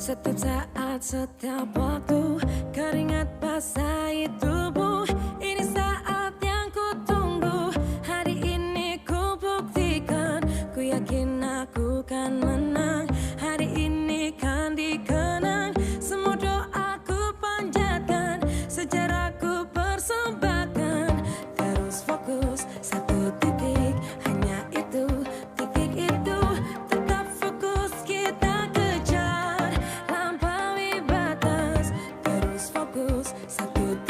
Setiap saat, setiap waktu, keringat basahi tubuh. Ini saat yang ku tunggu. Hari ini ku buktikan, ku yakin aku kan menang. Hari ini kan dikenang, semua doaku panjatkan, sejarahku persembahkan. Terus fokus, satu titik, hanya itu, titik itu. Tetap fokus kita kejar, lampaui batas. Terus fokus, satu titik.